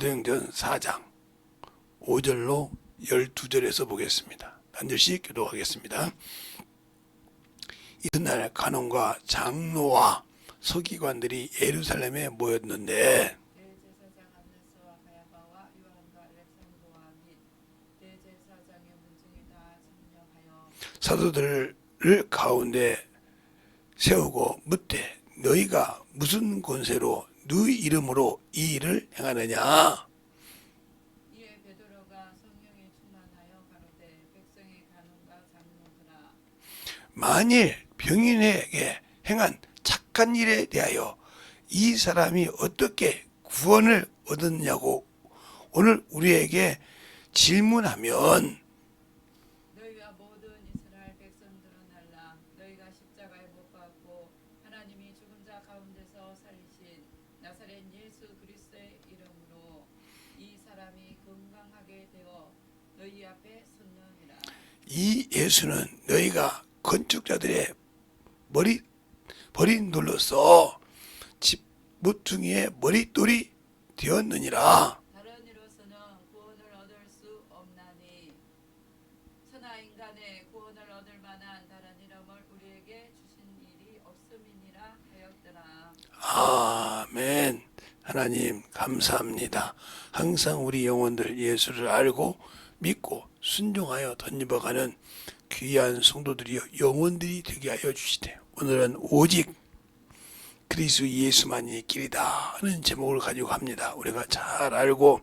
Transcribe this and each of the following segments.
사도행전 4장 5절로 12절에서 보겠습니다. 한 절씩 기도하겠습니다. 이튿날 간원과 장로와 서기관들이 예루살렘에 모였는데 대제사장 안나스와 가야바와 요한과 알렉산더와 및 대제사장의 문중이 다 참여하여 사도들을 가운데 세우고 묻되 너희가 무슨 권세로 너희 이름으로 이 일을 행하느냐? 이에 베드로가 성령에 충만하여 가로되 백성의 간원과 장로들아 만일 병인에게 행한 착한 일에 대하여 이 사람이 어떻게 구원을 얻었냐고 오늘 우리에게 질문하면 너희와 모든 이스라엘 백성들은 알라 너희가 십자가에 못 박고 하나님이 죽은 자 가운데서 살리신 나사렛 예수 그리스도의 이름으로 이 사람이 건강하게 되어 너희 앞에 섰느니라. 이 예수는 너희가 건축자들의 버린 돌로서 집 모퉁이의 머릿돌이 되었느니라. 다른 이로서는 구원을 얻을 수 없나니 천하 인간의 구원을 얻을 만한 다른 이름을 우리에게 주신 일이 없음이니라 하였더라. 아멘. 하나님 감사합니다. 항상 우리 영혼들 예수를 알고 믿고 순종하여 덧입어가는 귀한 성도들이여 영혼들이 되게 하여 주시되 오늘은 오직 그리스도 예수만이 길이다 하는 제목을 가지고 합니다. 우리가 잘 알고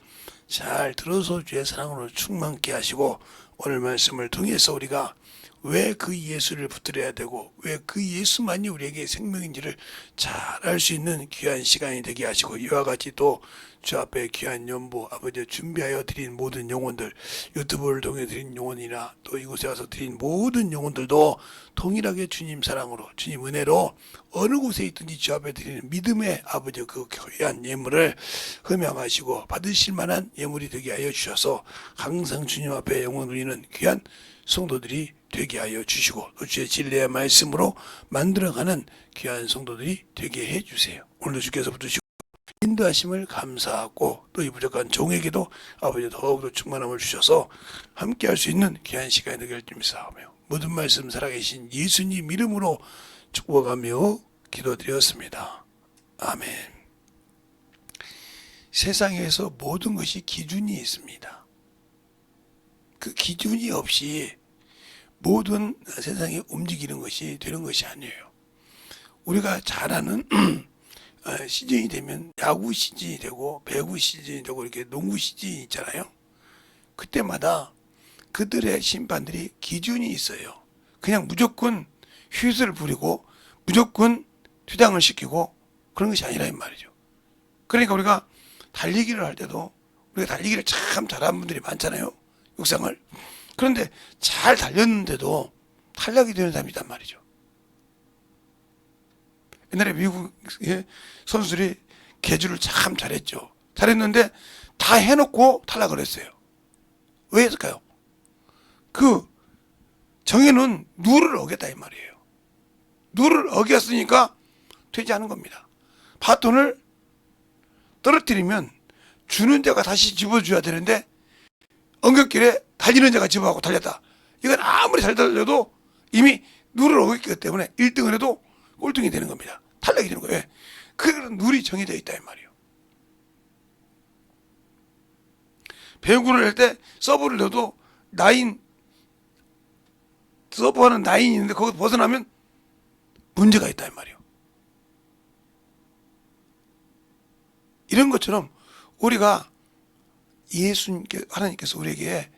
잘 들어서 주의 사랑으로 충만케 하시고 오늘 말씀을 통해서 우리가 왜 그 예수를 붙들어야 되고 왜 그 예수만이 우리에게 생명인지를 잘 알 수 있는 귀한 시간이 되게 하시고 이와 같이 또 주 앞에 귀한 연보 아버지 준비하여 드린 모든 영혼들 유튜브를 통해 드린 영혼이나 또 이곳에 와서 드린 모든 영혼들도 동일하게 주님 사랑으로 주님 은혜로 어느 곳에 있든지 주 앞에 드리는 믿음의 아버지 그 귀한 예물을 흠양하시고 받으실 만한 예물이 되게 하여 주셔서 항상 주님 앞에 영혼 드리는 귀한 성도들이 되게 하여 주시고 또 주의 진리의 말씀으로 만들어가는 귀한 성도들이 되게 해주세요. 오늘도 주께서 붙드시고 인도하심을 감사하고 또 이 부족한 종에게도 아버지 더욱더 충만함을 주셔서 함께 할 수 있는 귀한 시간이 되길 주님사오며 모든 말씀 살아계신 예수님 이름으로 축복하며 기도드렸습니다. 아멘. 세상에서 모든 것이 기준이 있습니다. 그 기준이 없이 모든 세상이 움직이는 것이 되는 것이 아니에요. 우리가 잘 아는 시즌이 되면 야구 시즌이 되고 배구 시즌이 되고 이렇게 농구 시즌이 있잖아요. 그때마다 그들의 심판들이 기준이 있어요. 그냥 무조건 휘슬을 부리고 무조건 퇴장을 시키고 그런 것이 아니라 이 말이죠. 그러니까 우리가 달리기를 할 때도 우리가 달리기를 참 잘하는 분들이 많잖아요. 육상을. 그런데 잘 달렸는데도 탈락이 되는 사람이 있단 말이죠. 옛날에 미국의 선수들이 계주를 참 잘했죠. 잘했는데 다 해놓고 탈락을 했어요. 왜 했을까요? 그 정해놓은 룰을 어겼다 이 말이에요. 룰을 어겼으니까 되지 않은 겁니다. 바톤을 떨어뜨리면 주는 자가 다시 집어줘야 되는데 엉겹길에 달리는 자가 집어가고 달렸다. 이건 아무리 잘 달려도 이미 룰을 어겼기 때문에 1등을 해도 꼴등이 되는 겁니다. 탈락이 되는 거예요. 그런 룰이 정해져 있다 이 말이에요. 배구를 할 때 서브를 넣어도 서브하는 라인이 있는데 거기서 벗어나면 문제가 있다 이 말이에요. 이런 것처럼 우리가 하나님께서 우리에게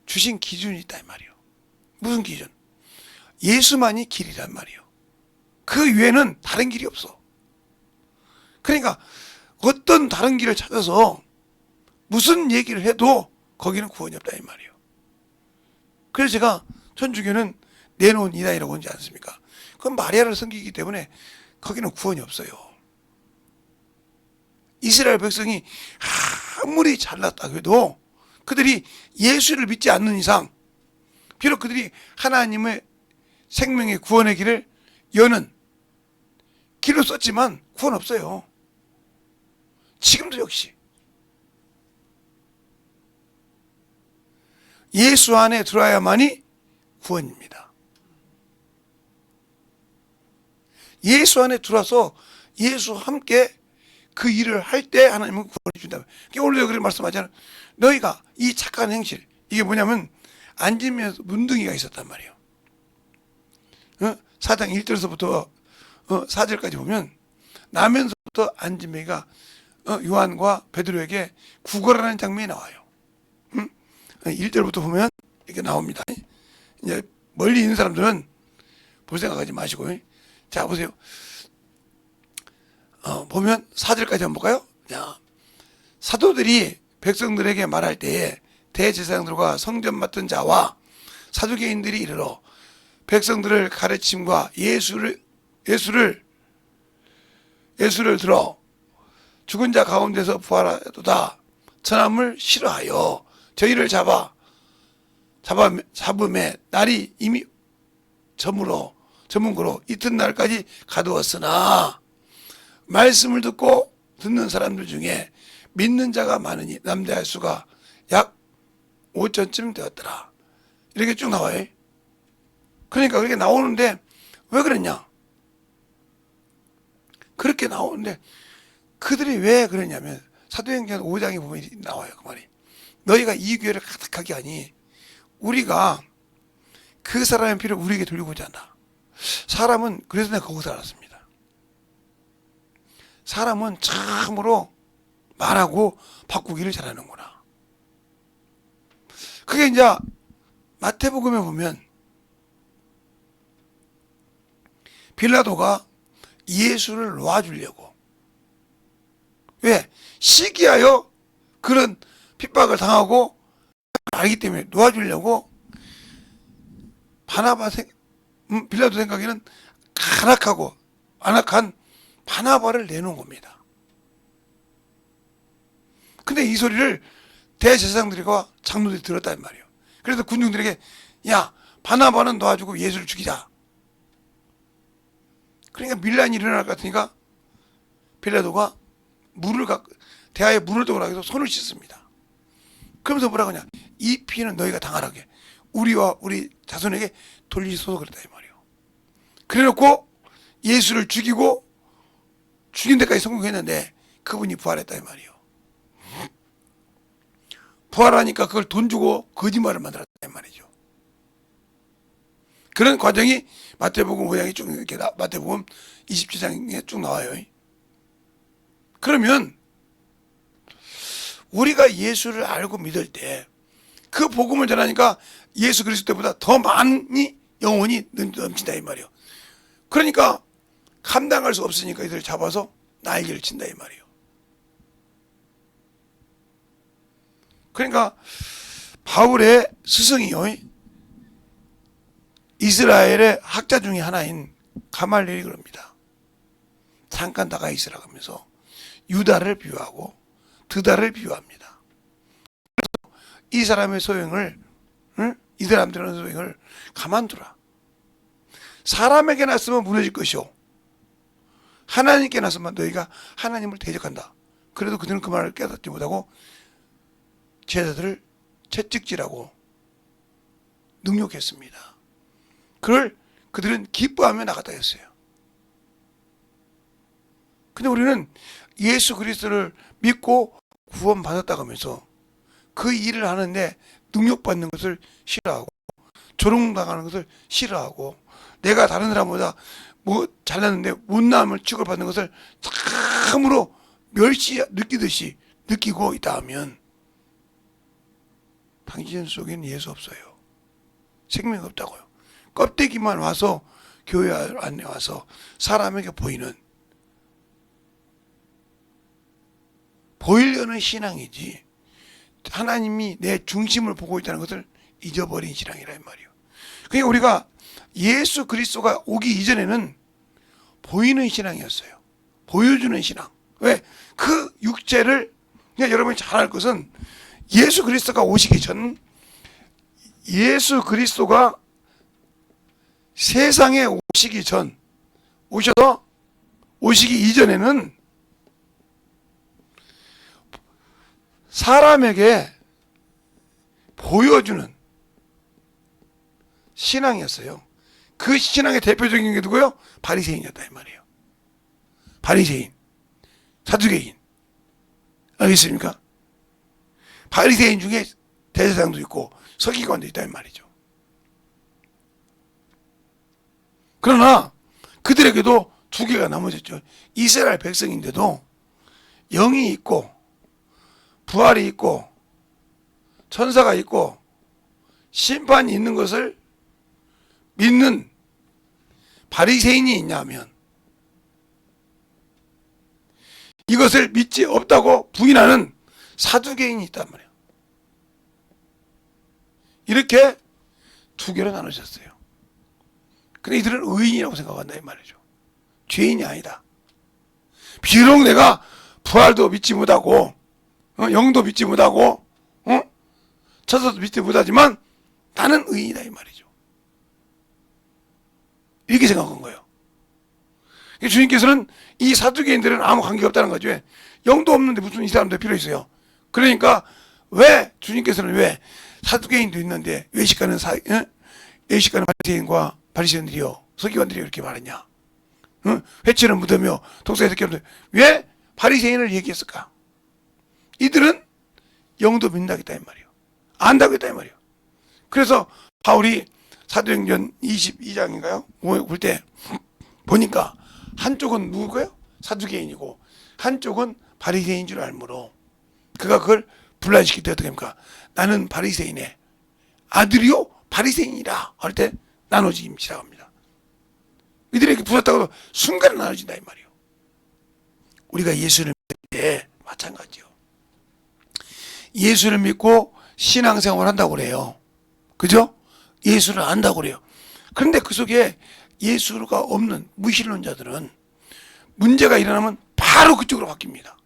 주신 기준이 있다 이 말이에요. 무슨 기준? 예수만이 길이란 말이에요. 그 외에는 다른 길이 없어. 그러니까 어떤 다른 길을 찾아서 무슨 얘기를 해도 거기는 구원이 없다 이 말이에요. 그래서 제가 천주교는 내놓은 이단이라고 하지 않습니까? 그건 마리아를 섬기기 때문에 거기는 구원이 없어요. 이스라엘 백성이 아무리 잘났다고 해도 그들이 예수를 믿지 않는 이상 비록 그들이 하나님의 생명의 구원의 길을 여는 길로 썼지만 구원 없어요. 지금도 역시 예수 안에 들어야만이 구원입니다. 예수 안에 들어와서 예수와 함께 그 일을 할 때 하나님은 구원해 준다. 오늘도 그렇게 말씀하잖아요. 너희가 이 착한 행실, 이게 뭐냐면 앉으면서 문둥이가 있었단 말이에요. 4장 1절에서부터 4절까지 보면 나면서부터 앉으매가 요한과 베드로에게 구걸하는 장면이 나와요. 1절부터 보면 이렇게 나옵니다. 이제 멀리 있는 사람들은 볼 생각하지 마시고, 자 보세요. 보면 4절까지 한번 볼까요? 자, 사도들이 백성들에게 말할 때에 대제사장들과 성전 맡은 자와 사두개인들이 이르러 백성들을 가르침과 예수를 들어 죽은 자 가운데서 부활하도다 전함을 싫어하여 저희를 잡음에 날이 이미 저문고로 이튿날까지 가두었으나 말씀을 듣는 사람들 중에 믿는 자가 많으니 남자의 수가 약 5천쯤 되었더라. 이렇게 쭉 나와요. 그러니까 그렇게 나오는데 왜 그랬냐? 그렇게 나오는데 그들이 왜 그러냐면 사도행전 5장에 보면 나와요. 그 말이. 너희가 이 교회를 가득하게 하니 우리가 그 사람의 피를 우리에게 돌리고자 한다. 사람은 그래서 내가 거기서 알았습니다. 사람은 참으로 말하고 바꾸기를 잘하는구나. 그게 이제 마태복음에 보면 빌라도가 예수를 놓아주려고, 왜? 시기하여 그런 핍박을 당하고 알기 때문에 놓아주려고 빌라도 생각에는 안악한 바나바를 내놓은 겁니다. 근데 이 소리를 대제사장들과 장로들이 들었단 말이에요. 그래서 군중들에게 야, 바나바는 놓아주고 예수를 죽이자. 그러니까 밀란이 일어날 것 같으니까 빌라도가 대하에 물을 떠오라 해서 손을 씻습니다. 그러면서 뭐라고 하냐? 이 피는 너희가 당하라게 우리와 우리 자손에게 돌리소서 그랬다 이 말이에요. 그래놓고 예수를 죽이고 죽인 데까지 성공했는데 그분이 부활했다 이 말이에요. 부활하니까 그걸 돈 주고 거짓말을 만들었다 이 말이죠. 그런 과정이 마태복음 5장이 쭉 이렇게 마태복음 27장에 쭉 나와요. 그러면 우리가 예수를 알고 믿을 때 그 복음을 전하니까 예수 그리스도보다 더 많이 영혼이 넘친다 이 말이에요. 그러니까 감당할 수 없으니까 이들을 잡아서 날개를 친다 이 말이에요. 그러니까 바울의 스승이요, 이스라엘의 학자 중에 하나인 가말리엘이 그럽니다. 잠깐 나가 있으라고 하면서 유다를 비유하고 드다를 비유합니다. 그래서 이 사람의 소행을, 이 사람들의 소행을 가만두라. 사람에게 났으면 무너질 것이오. 하나님께 났으면 너희가 하나님을 대적한다. 그래도 그들은 그 말을 깨닫지 못하고 제자들을 채찍질하고 능욕했습니다. 그들은 기뻐하며 나갔다 했어요. 근데 우리는 예수 그리스도를 믿고 구원받았다고 하면서 그 일을 하는데 능욕받는 것을 싫어하고 조롱당하는 것을 싫어하고 내가 다른 사람보다 뭐 잘났는데 못남을 취급받는 것을 참으로 멸시 느끼듯이 느끼고 있다 하면 당신 속에는 예수 없어요. 생명 없다고요. 껍데기만 와서 교회 안에 와서 사람에게 보이려는 신앙이지 하나님이 내 중심을 보고 있다는 것을 잊어버린 신앙이란 말이에요. 그러니까 우리가 예수 그리스도가 오기 이전에는 보이는 신앙이었어요. 보여주는 신앙. 왜? 그 육체를, 그러니까 여러분이 잘 알 것은 예수 그리스도가 오시기 전, 예수 그리스도가 세상에 오시기 전, 오시기 이전에는 사람에게 보여주는 신앙이었어요. 그 신앙의 대표적인 게 누구예요? 바리새인이었다 이 말이에요. 바리새인, 사두개인. 알겠습니까? 바리새인 중에 대제사장도 있고 서기관도 있다 이 말이죠. 그러나 그들에게도 두 개가 나머졌죠. 이스라엘 백성인데도 영이 있고 부활이 있고 천사가 있고 심판이 있는 것을 믿는 바리새인이 있냐면 이것을 믿지 없다고 부인하는 사두개인이 있단 말이에요. 이렇게 두 개로 나누셨어요. 근데 이들은 의인이라고 생각한다 이 말이죠. 죄인이 아니다. 비록 내가 부활도 믿지 못하고 영도 믿지 못하고 천사도 믿지 못하지만 나는 의인이다 이 말이죠. 이렇게 생각한 거예요. 주님께서는 이 사두개인들은 아무 관계가 없다는 거죠. 왜? 영도 없는데 무슨 이 사람들 필요 있어요. 그러니까 왜 주님께서는 왜 사두개인도 있는데 외식하는 외식하는 바리새인과 바리새인들이요 서기관들이 이렇게 말했냐? 회초를 묻으며 독사에 새끼는데 왜 바리새인을 얘기했을까? 이들은 영도 믿는다고 했다 이 말이에요. 안다고 했다 이 말이에요. 그래서 바울이 사도행전 22장인가요? 볼 때 보니까 한쪽은 누구예요? 사두개인이고 한쪽은 바리새인인 줄 알므로 그가 그걸 분란시킬 때 어떻게 합니까? 나는 바리새인의 아들이요 바리새인이라 할 때 나눠지기 시작합니다. 이들에게 부었다고 순간에 나눠진다 이 말이에요. 우리가 예수를 믿을 때 마찬가지요. 예수를 믿고 신앙생활을 한다고 그래요. 그죠? 예수를 안다고 그래요. 그런데 그 속에 예수가 없는 무신론자들은 문제가 일어나면 바로 그쪽으로 바뀝니다.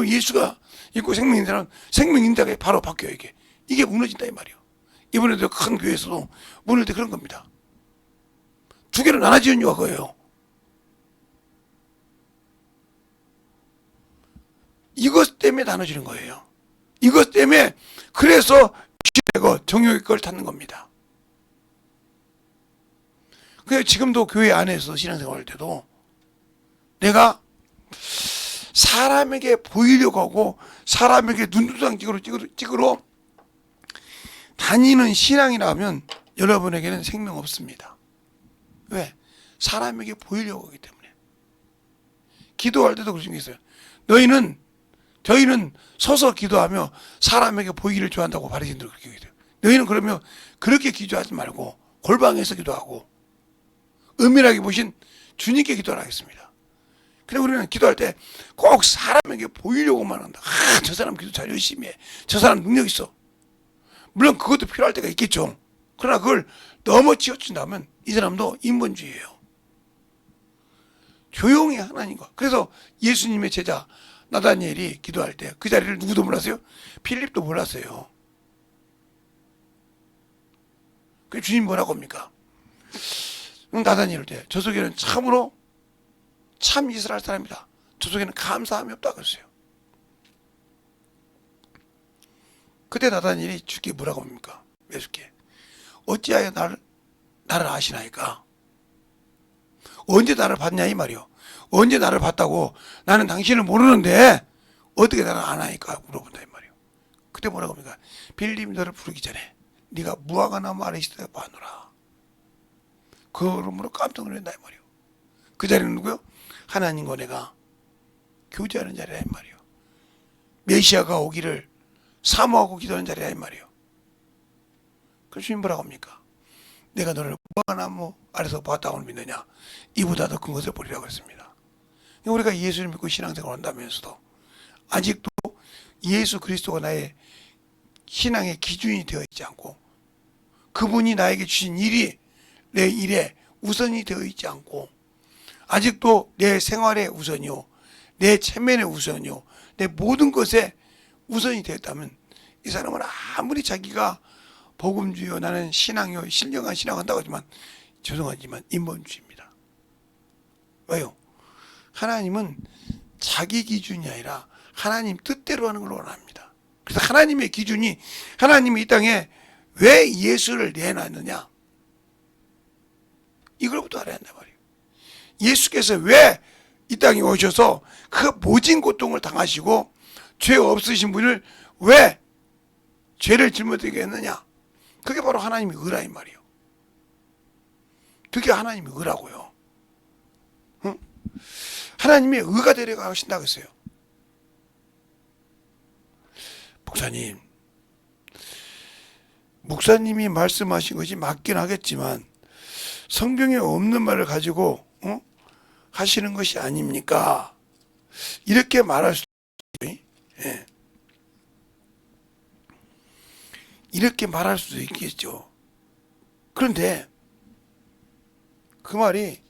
예수가 있고 생명인 사람은 생명인자가 바로 바뀌어요. 이게 무너진다 이 말이에요. 이번에도 큰 교회에서도 무너질 때 그런 겁니다. 두 개로 나눠지는 이유가 그거예요. 이것 때문에 나눠지는 거예요. 이것 때문에 그래서 정욕의 걸 찾는 겁니다. 그래서 지금도 교회 안에서 신앙생활 할 때도 내가 사람에게 보이려고 하고 사람에게 눈두장 찍으러 다니는 신앙이라 하면 여러분에게는 생명 없습니다. 왜? 사람에게 보이려고 하기 때문에. 기도할 때도 그런 게 있어요. 저희는 서서 기도하며 사람에게 보이기를 좋아한다고 바리새인들 그렇게 얘기해요. 너희는 그러면 그렇게 기도하지 말고 골방에서 기도하고 은밀하게 보신 주님께 기도를 하겠습니다. 근데 우리는 기도할 때 꼭 사람에게 보이려고만 한다. 저 사람 기도 잘 열심히 해. 저 사람 능력 있어. 물론 그것도 필요할 때가 있겠죠. 그러나 그걸 너무 치우친다면 이 사람도 인본주의예요. 조용히 하나님과. 그래서 예수님의 제자 나다니엘이 기도할 때 그 자리를 누구도 몰랐어요? 필립도 몰랐어요. 그 주님 뭐라고 합니까? 나다니엘 때 저 속에는 참으로 참 이스라엘 사람이다. 저 속에는 감사함이 없다 그랬어요. 그때 나다니엘이 주께 뭐라고 합니까? 왜 주께? 어찌하여 나를 아시나이까? 언제 나를 봤냐 이 말이요. 언제 나를 봤다고 나는 당신을 모르는데 어떻게 나를 아나이까 물어본다 이 말이요. 그때 뭐라고 합니까? 빌립이 너를 부르기 전에 네가 무화과나무 아래 있어야 봐노라. 그러므로 깜짝 놀란다 이 말이요. 그 자리는 누구요? 하나님과 내가 교제하는 자리라 이 말이요. 메시아가 오기를 사모하고 기도하는 자리라 이 말이요. 그 주님 뭐라고 합니까? 내가 너를 무화과나무 아래서 봤다고 믿느냐? 이보다 더 큰 것을 보리라고 했습니다. 우리가 예수를 믿고 신앙생활을 한다면서도 아직도 예수 그리스도가 나의 신앙의 기준이 되어 있지 않고 그분이 나에게 주신 일이 내 일에 우선이 되어 있지 않고 아직도 내 생활의 우선이요 내 체면의 우선이요 내 모든 것에 우선이 되었다면 이 사람은 아무리 자기가 복음주의요 나는 신앙이요 신령한 신앙을 한다고 하지만 죄송하지만 인본주의입니다. 왜요? 하나님은 자기 기준이 아니라 하나님 뜻대로 하는 걸 원합니다. 그래서 하나님의 기준이 하나님이 이 땅에 왜 예수를 내놨느냐? 이걸부터 알아야 한단 말이에요. 예수께서 왜 이 땅에 오셔서 그 모진 고통을 당하시고 죄 없으신 분을 왜 죄를 짊어지게 했느냐? 그게 바로 하나님의 의라 이 말이에요. 그게 하나님의 의라고요. 응? 하나님의 의가 되려고 하신다고 했어요. 목사님이 말씀하신 것이 맞긴 하겠지만 성경에 없는 말을 가지고 하시는 것이 아닙니까? 이렇게 말할 수도 있죠. 예. 이렇게 말할 수도 있겠죠. 그런데 그 말이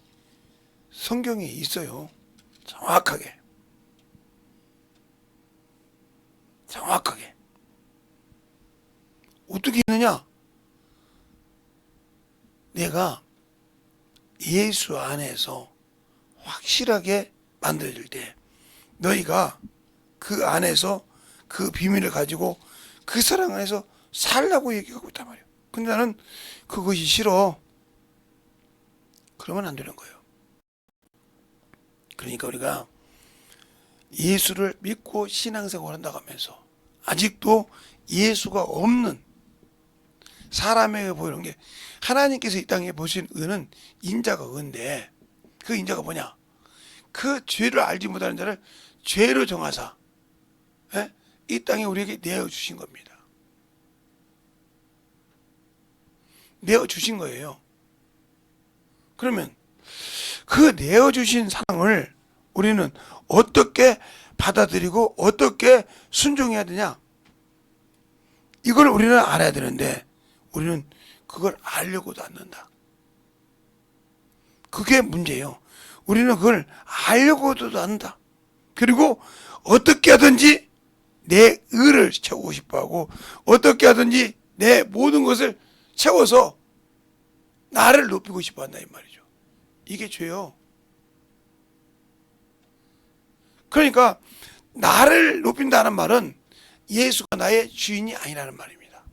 성경에 있어요. 정확하게. 어떻게 있느냐? 내가 예수 안에서 확실하게 만들어질 때 너희가 그 안에서 그 비밀을 가지고 그 사랑 안에서 살라고 얘기하고 있단 말이에요. 근데 나는 그것이 싫어. 그러면 안 되는 거예요. 그러니까 우리가 예수를 믿고 신앙생활을 한다고 하면서 아직도 예수가 없는 사람에게 보이는 게 하나님께서 이 땅에 보신 의는 인자가 의인데 그 인자가 뭐냐? 그 죄를 알지 못하는 자를 죄로 정하사 이 땅에 우리에게 내어주신 겁니다. 내어주신 거예요. 그러면 그 내어주신 사랑을 우리는 어떻게 받아들이고 어떻게 순종해야 되냐? 이걸 우리는 알아야 되는데 우리는 그걸 알려고도 않는다. 그게 문제예요. 우리는 그걸 알려고도 않는다. 그리고 어떻게 하든지 내 의를 채우고 싶어하고 어떻게 하든지 내 모든 것을 채워서 나를 높이고 싶어한다 이 말이죠. 이게 죄요. 그러니까 나를 높인다는 말은 예수가 나의 주인이 아니라는 말입니다.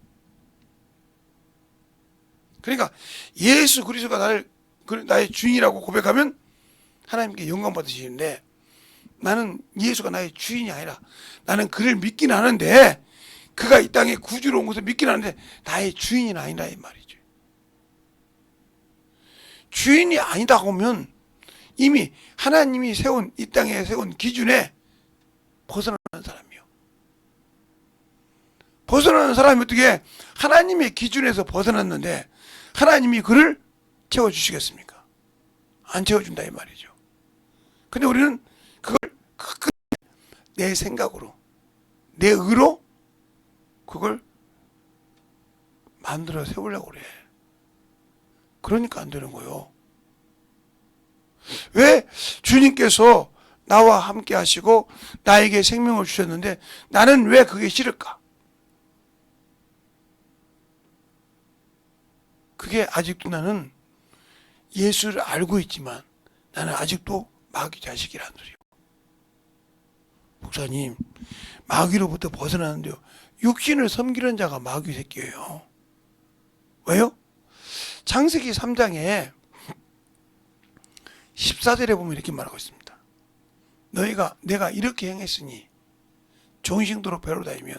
그러니까 예수 그리스도가 나의 주인이라고 고백하면 하나님께 영광 받으시는데 나는 예수가 나의 주인이 아니라 나는 그를 믿긴 하는데 그가 이 땅에 구주로 온 것을 믿긴 하는데 나의 주인이 아니라 이 말이죠. 주인이 아니다 하면 이미 하나님이 이 땅에 세운 기준에 벗어나는 사람이요. 벗어나는 사람이 어떻게 하나님의 기준에서 벗어났는데 하나님이 그를 채워주시겠습니까? 안 채워준다 이 말이죠. 근데 우리는 그걸 내 생각으로 내 의로 그걸 만들어 세우려고 그래. 그러니까 안 되는 거예요. 왜 주님께서 나와 함께 하시고 나에게 생명을 주셨는데 나는 왜 그게 싫을까? 그게 아직도 나는 예수를 알고 있지만 나는 아직도 마귀 자식이라는 소리예요. 목사님, 마귀로부터 벗어나는데요. 육신을 섬기는 자가 마귀 새끼예요. 왜요? 창세기 3장에 14절에 보면 이렇게 말하고 있습니다. 내가 이렇게 행했으니 종신도로 배로 다니면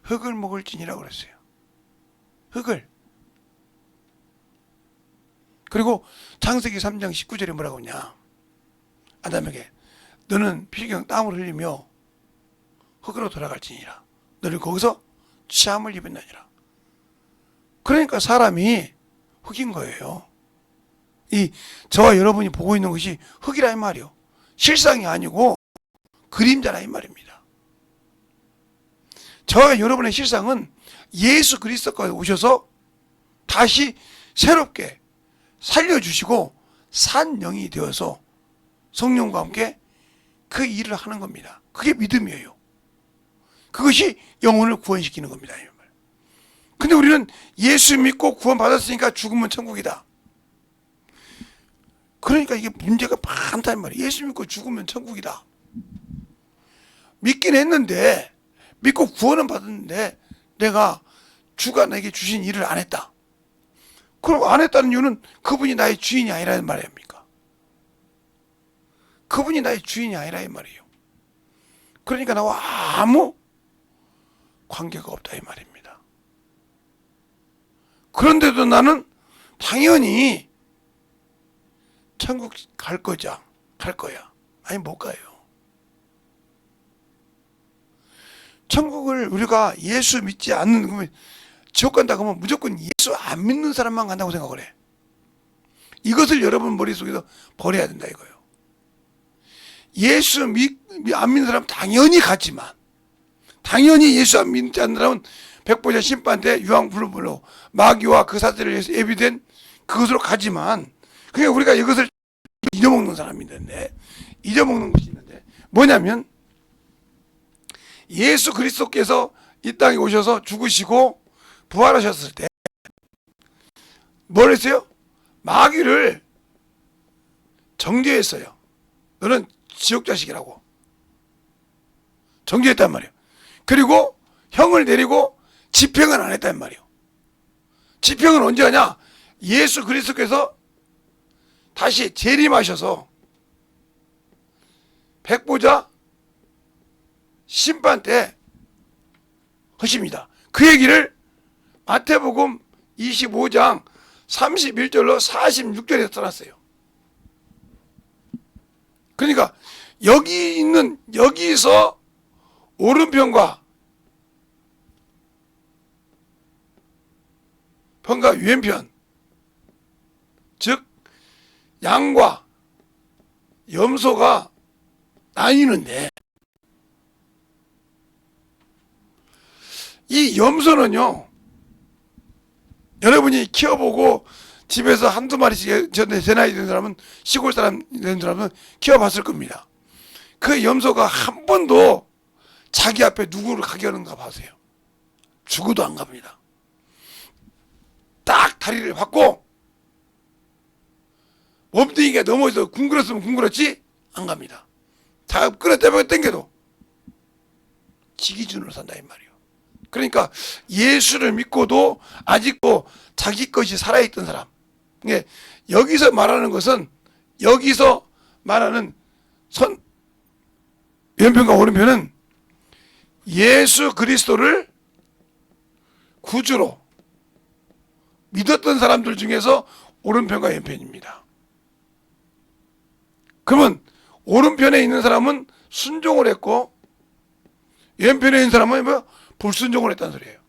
흙을 먹을지니라고 그랬어요. 흙을. 그리고 창세기 3장 19절에 뭐라고 하냐? 아담에게 너는 필경 땀을 흘리며 흙으로 돌아갈지니라. 너를 거기서 취함을 입었나니라. 그러니까 사람이 흙인 거예요. 저와 여러분이 보고 있는 것이 흙이라 이 말이요. 실상이 아니고 그림자라 이 말입니다. 저와 여러분의 실상은 예수 그리스도가 오셔서 다시 새롭게 살려주시고 산 영이 되어서 성령과 함께 그 일을 하는 겁니다. 그게 믿음이에요. 그것이 영혼을 구원시키는 겁니다. 근데 우리는 예수 믿고 구원받았으니까 죽으면 천국이다. 그러니까 이게 문제가 많다는 말이에요. 예수 믿고 죽으면 천국이다. 믿긴 했는데 믿고 구원은 받았는데 내가 주가 나에게 주신 일을 안 했다. 그리고 안 했다는 이유는 그분이 나의 주인이 아니라는 말 아닙니까? 그분이 나의 주인이 아니라 이 말이에요. 그러니까 나와 아무 관계가 없다 이 말입니다. 그런데도 나는 당연히 천국 갈 거야. 아니 못 가요. 천국을 우리가 예수 믿지 않는, 그러면 지옥 간다 그러면 무조건 예수 안 믿는 사람만 간다고 생각을 해. 이것을 여러분 머릿속에서 버려야 된다 이거예요. 예수 안 믿는 사람 당연히 갔지만, 당연히 예수 안 믿지 않는 사람은 백보자 심판 때 유황불로 마귀와 그 사제를 위해서 예비된 그것으로 가지만, 그러니까 우리가 이것을 잊어먹는 사람이 있는데, 잊어먹는 것이 있는데 뭐냐면, 예수 그리스도께서 이 땅에 오셔서 죽으시고 부활하셨을 때 뭘 했어요? 마귀를 정죄했어요. 너는 지옥 자식이라고 정죄했단 말이에요. 그리고 형을 내리고 집행은 안 했단 말이에요. 집행은 언제 하냐? 예수 그리스도께서 다시 재림하셔서 백보자 심판 때 하십니다. 그 얘기를 마태복음 25장 31절로 46절에 써놨어요. 그러니까 여기서 오른편과 왼편, 즉 양과 염소가 나뉘는데, 이 염소는요, 여러분이 키워보고 집에서 한두 마리씩 제 나이 된 사람은, 시골 사람 된 사람은 키워봤을 겁니다. 그 염소가 한 번도 자기 앞에 누구를 가게 하는가 봐세요. 죽어도 안 갑니다. 딱 다리를 받고 몸뚱이가 넘어져서 궁글었으면 궁글었지 안 갑니다. 자, 끌어대고 당겨도 지기준으로 산다 이 말이에요. 그러니까 예수를 믿고도 아직도 자기 것이 살아있던 사람, 여기서 말하는 것은, 여기서 말하는 왼편과 오른편은 예수 그리스도를 구주로 믿었던 사람들 중에서 오른편과 왼편입니다. 그러면 오른편에 있는 사람은 순종을 했고 왼편에 있는 사람은 뭐 불순종을 했다는 소리예요.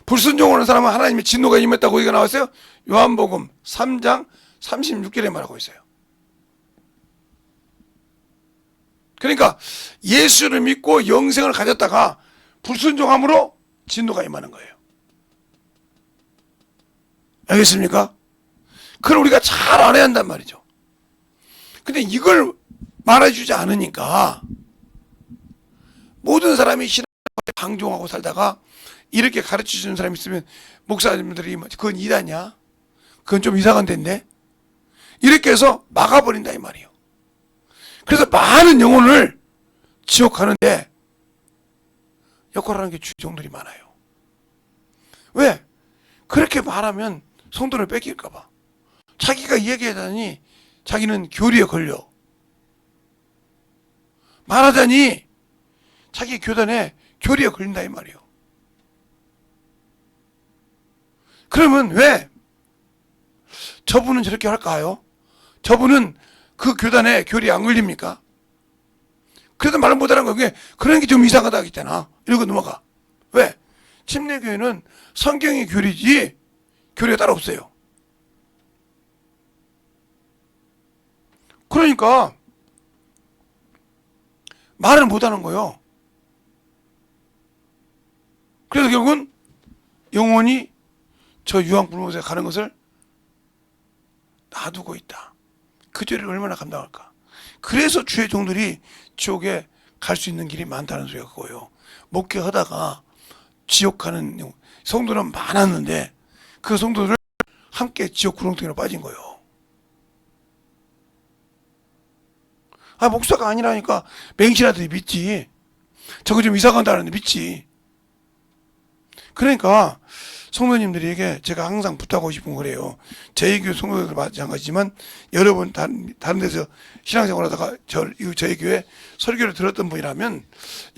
불순종을 하는 사람은 하나님의 진노가 임했다고 얘기가 나왔어요. 요한복음 3장 36절에 말하고 있어요. 그러니까 예수를 믿고 영생을 가졌다가 불순종함으로 진노가 임하는 거예요. 알겠습니까? 그걸 우리가 잘 알아야 한단 말이죠. 근데 이걸 말해주지 않으니까 모든 사람이 신앙을 방종하고 살다가 이렇게 가르쳐주는 사람이 있으면 목사님들이 그건 이다냐? 그건 좀 이상한 데인데? 이렇게 해서 막아버린다 이 말이에요. 그래서 많은 영혼을 지옥 가는데 역할하는 게 주종들이 많아요. 왜? 그렇게 말하면 성도를 뺏길까봐. 자기가 얘기하다니 자기는 교리에 걸려. 말하자니 자기 교단에 교리에 걸린다 이 말이에요. 그러면 왜 저분은 저렇게 할까요? 저분은 그 교단에 교리에 안 걸립니까? 그래도 말 못하는 거, 그런 게 좀 이상하다 했잖아. 이러고 넘어가. 왜? 침례교회는 성경의 교리지 교리가 따로 없어요. 그러니까 말을 못하는 거예요. 그래서 결국은 영혼이 저 유황불못에 가는 것을 놔두고 있다. 그 죄를 얼마나 감당할까. 그래서 주의 종들이 지옥에 갈 수 있는 길이 많다는 소리가 그거예요. 목회하다가 지옥 가는 성도는 많았는데 그 성도들 함께 지옥 구렁텅이로 빠진 거예요. 목사가 아니라니까 맹신하더니 믿지. 저거 좀 이상하다는데 믿지. 그러니까 성도님들에게 제가 항상 부탁하고 싶은 거래요. 저희 교회 성도들 마찬가지지만 여러분 다른 데서 신앙생활 하다가 저희 교회 설교를 들었던 분이라면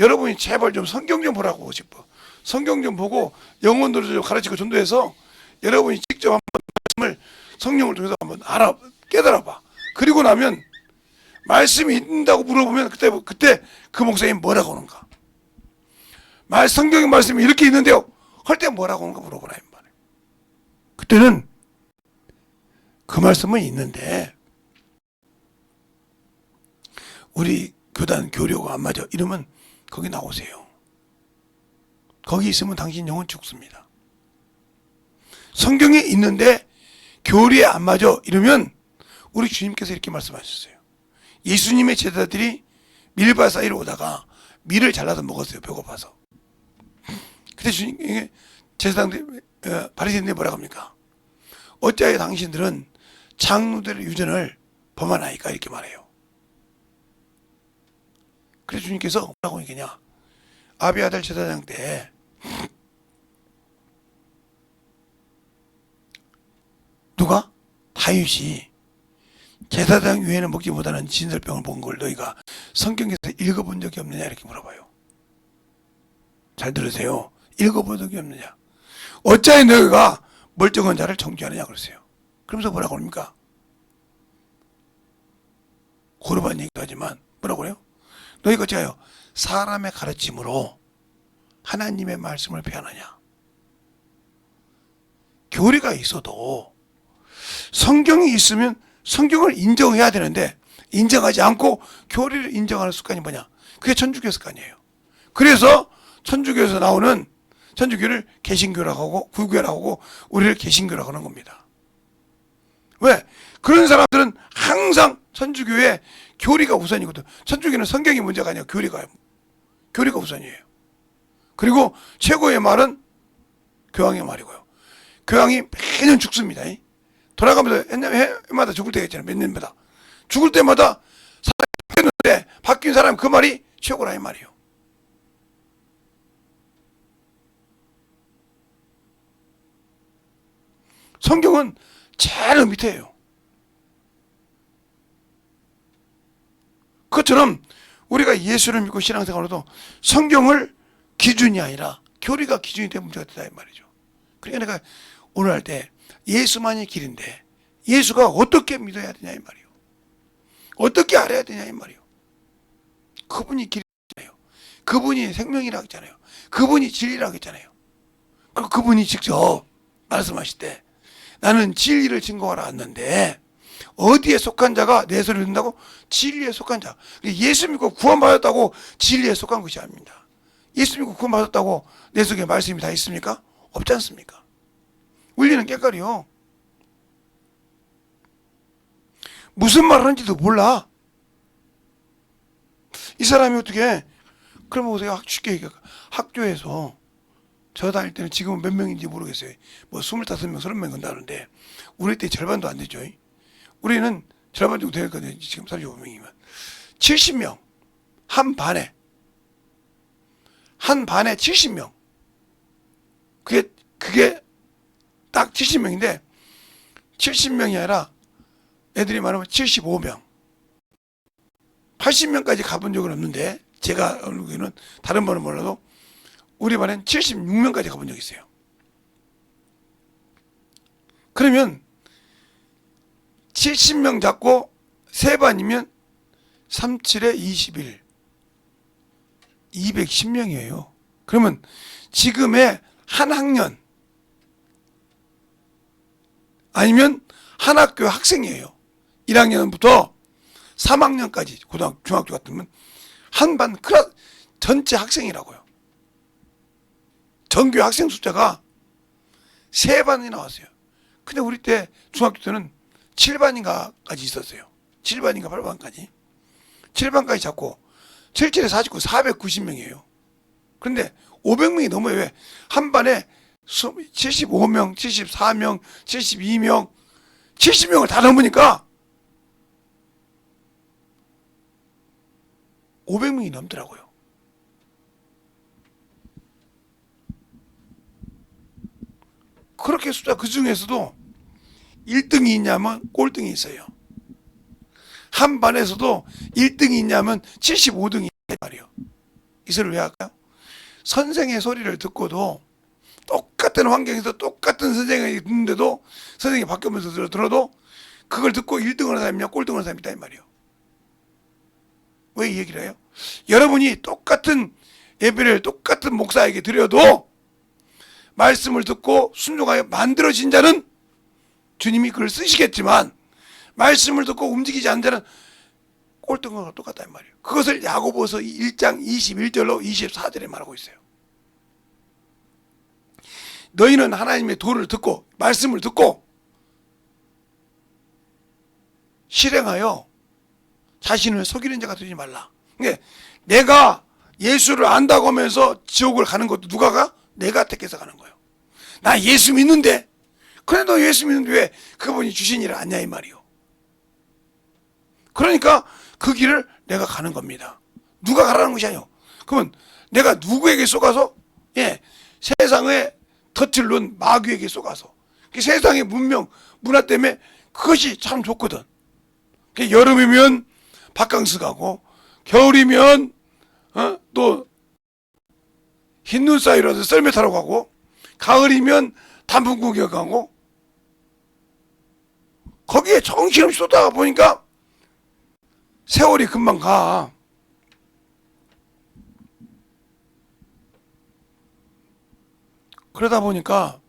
여러분이 제발 좀 성경 좀 보라고 싶어. 성경 좀 보고 영혼들을 좀 가르치고 전도해서 여러분이 직접 한번 말씀을 성령을 통해서 한번 깨달아봐. 그리고 나면 말씀이 있다고 물어보면 그때 그 목사님 뭐라고 하는가? 성경의 말씀이 이렇게 있는데요. 할 때 뭐라고 하는가 물어보라 이 말이에요. 그때는 그 말씀은 있는데 우리 교단 교류가 안 맞아 이러면 거기 나오세요. 거기 있으면 당신 영혼 죽습니다. 성경에 있는데 교리에 안 맞아 이러면 우리 주님께서 이렇게 말씀하셨어요. 예수님의 제자들이 밀밭 사이로 오다가 밀을 잘라서 먹었어요. 배고파서. 그때 주님께 제사장들 바리새인들이 뭐라고 합니까? 어찌하여 당신들은 장로들의 유전을 범하나이까 이렇게 말해요. 그래서 주님께서 뭐라고 얘기냐? 아비아달 제사장 때 누가? 다윗이 제사장 위에는 먹지 못하는 진설병을 먹은 걸 너희가 성경에서 읽어본 적이 없느냐 이렇게 물어봐요. 잘 들으세요. 읽어본 적이 없느냐? 어찌하여 너희가 멀쩡한 자를 정죄하느냐 그러세요. 그러면서 뭐라고 합니까? 고르반 얘기도 하지만 뭐라고 그래요? 너희가 어찌하여 사람의 가르침으로 하나님의 말씀을 배하느냐? 교리가 있어도 성경이 있으면 성경을 인정해야 되는데 인정하지 않고 교리를 인정하는 습관이 뭐냐? 그게 천주교 습관이에요. 그래서 천주교에서 나오는 천주교를 개신교라고 하고 불교라고 하고 우리를 개신교라고 하는 겁니다. 왜? 그런 사람들은 항상 천주교의 교리가 우선이거든. 천주교는 성경이 문제가 아니라 교리가 우선이에요. 그리고 최고의 말은 교황의 말이고요. 교황이 매년 죽습니다. 돌아가면서 해마다 죽을 때가 있잖아요. 몇 년마다. 죽을 때마다 사람이 바뀌었는데 바뀐 사람 그 말이 최고라 이 말이에요. 성경은 제일 밑에예요. 그것처럼 우리가 예수를 믿고 신앙생활로도 성경을 기준이 아니라 교리가 기준이 된 문제가 되다 이 말이죠. 그러니까 내가 오늘 할 때 예수만이 길인데 예수가 어떻게 믿어야 되냐 이 말이에요. 어떻게 알아야 되냐 이 말이에요. 그분이 길이잖아요. 그분이 생명이라고 했잖아요. 그분이 진리라고 했잖아요. 그분이 직접 말씀하실 때 나는 진리를 증거하러 왔는데 어디에 속한 자가 내 소리를 듣는다고? 진리에 속한 자. 예수 믿고 구원받았다고 진리에 속한 것이 아닙니다. 예수 믿고 구원받았다고 내 속에 말씀이 다 있습니까? 없지 않습니까? 울리는 깨깔이요. 무슨 말을 하는지도 몰라. 이 사람이 어떻게 그러면 제가 쉽게 얘기할까? 학교에서 저 다닐 때는 지금은 몇 명인지 모르겠어요. 뭐 25명, 30명 건다는데 우리 때 절반도 안 되죠. 우리는 절반 정도 되거든요. 지금 35명이면 70명 한 반에 70명. 그게 딱 70명인데 70명이 아니라 애들이 말하면 75명 80명까지 가본 적은 없는데 제가 알기로는 다른 반은 몰라도 우리 반엔 76명까지 가본 적이 있어요. 그러면 70명 잡고 세 반이면 37에 21 210명이에요. 그러면 지금의 한 학년 아니면 한 학교 학생이에요. 1학년부터 3학년까지 중학교 같으면 한 반 클래스 전체 학생이라고요. 전교 학생 숫자가 3반이 나왔어요. 근데 우리 때 중학교 때는 7반인가까지 있었어요. 7반인가 8반까지. 7반까지 잡고 77에 49, 490명이에요. 그런데 500명이 넘어요. 왜? 한 반에 75명, 74명, 72명, 70명을 다 넘으니까 500명이 넘더라고요. 그렇게 숫자 그 중에서도 1등이 있냐면 꼴등이 있어요. 한 반에서도 1등이 있냐면 75등이 있단 말이에요. 이 소리를 왜 할까요? 선생의 소리를 듣고도 똑같은 환경에서 똑같은 선생이 듣는데도 선생이 바뀌면서 들어도 그걸 듣고 1등을 하는 사람이냐 꼴등을 하는 사람이 있다 이 말이에요. 왜 이 얘기를 해요? 여러분이 똑같은 예배를 똑같은 목사에게 드려도 말씀을 듣고 순종하여 만들어진 자는 주님이 그걸 쓰시겠지만 말씀을 듣고 움직이지 않는 자는 꼴등과 똑같다 이 말이에요. 그것을 야고보서 1장 21절로 24절에 말하고 있어요. 너희는 하나님의 도를 듣고 말씀을 듣고 실행하여 자신을 속이는 자가 되지 말라. 그러니까 내가 예수를 안다고 하면서 지옥을 가는 것도 누가 가? 내가 택해서 가는 거예요. 나 예수 믿는데 그래 너 예수 믿는데 왜 그분이 주신 일을 안냐 이 말이요. 그러니까 그 길을 내가 가는 겁니다. 누가 가라는 것이 아니요. 그러면 내가 누구에게 쏘가서 세상의 덫을 놓은 마귀에게 쏘가서 세상의 문명 문화 때문에 그것이 참 좋거든. 여름이면 바캉스 가고 겨울이면 또 흰눈 사이로서 썰매 타러 가고 가을이면 단풍 구경 가고 거기에 정신없이 쏟다가 보니까 세월이 금방 가. 그러다 보니까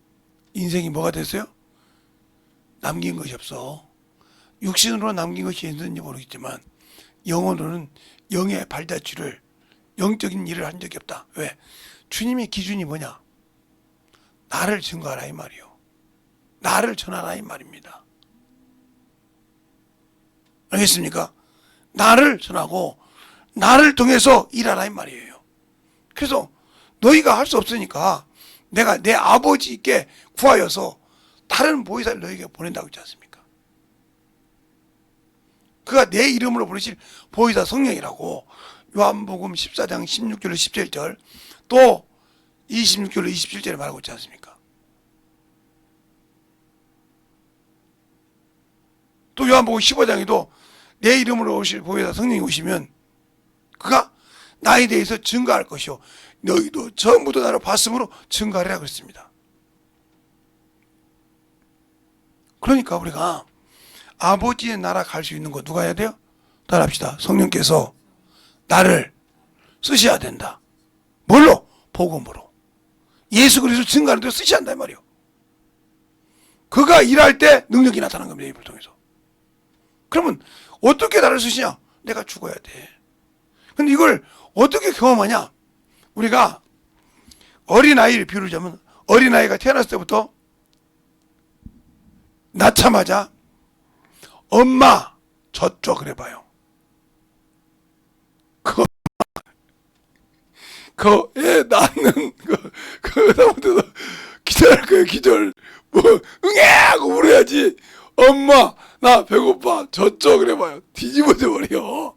인생이 뭐가 됐어요? 남긴 것이 없어. 육신으로 남긴 것이 있는지 모르겠지만 영혼으로는 영의 발자취를 영적인 일을 한 적이 없다. 왜? 주님의 기준이 뭐냐? 나를 증거하라 이 말이요. 나를 전하라 이 말입니다. 알겠습니까? 나를 전하고 나를 통해서 일하라 이 말이에요. 그래서 너희가 할 수 없으니까 내가 내 아버지께 구하여서 다른 보혜사를 너희에게 보낸다고 했지 않습니까? 그가 내 이름으로 부르실 보혜사 성령이라고 요한복음 14장 16절로 17절 또 26절로 27절에 말하고 있지 않습니까? 또 요한복음 15장에도 내 이름으로 오실 보혜사 성령이 오시면 그가 나에 대해서 증거할 것이요 너희도 전부터 나를 봤으므로 증거하리라 그랬습니다. 그러니까 우리가 아버지의 나라 갈 수 있는 거 누가 해야 돼요? 따라합시다. 성령께서 나를 쓰셔야 된다. 뭘로? 복음으로. 예수 그리스도 증거하는 데 쓰셔야 한다 이 말이요. 그가 일할 때 능력이 나타난 겁니다. 입을 통해서. 그러면 어떻게 나를 쓰시냐? 내가 죽어야 돼. 근데 이걸 어떻게 경험하냐? 우리가 어린아이를 비유를 자면 어린아이가 태어났을 때부터 낳자마자 엄마 젖줘 그래 봐요. 그 애 낳는 그 다음부터 기절할 거예요. 기절 뭐 응애 하고 울어야지. 엄마 나 배고파 젖줘 그래 봐요. 뒤집어져 버려.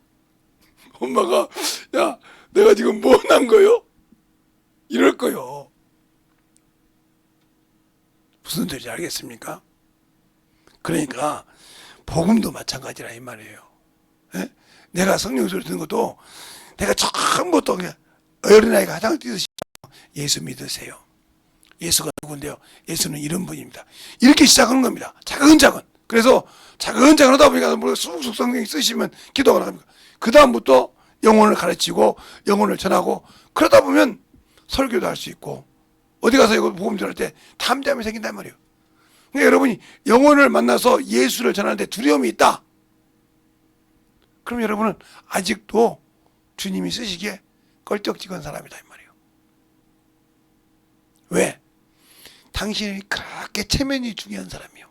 엄마가 야 내가 지금 뭐 난 거요? 이럴 거요. 무슨 소리인지 알겠습니까? 그러니까 복음도 마찬가지라 이 말이에요. 에? 내가 성령 소리 듣는 것도 내가 처음부터 그냥 어린아이가 가장 뛰듯이 예수 믿으세요. 예수가 누군데요? 예수는 이런 분입니다. 이렇게 시작하는 겁니다. 차근차근. 그래서 차근차근 하다 보니까 쑥쑥 성령이 쓰시면 기도가 나갑니다. 그 다음부터 영혼을 가르치고 영혼을 전하고 그러다 보면 설교도 할 수 있고 어디 가서 이거 복음 전할 때 탐잠이 생긴단 말이에요. 그러니까 여러분이 영혼을 만나서 예수를 전하는데 두려움이 있다. 그럼 여러분은 아직도 주님이 쓰시기에 껄쩍지근 사람이다 이 말이에요. 왜? 당신이 그렇게 체면이 중요한 사람이요.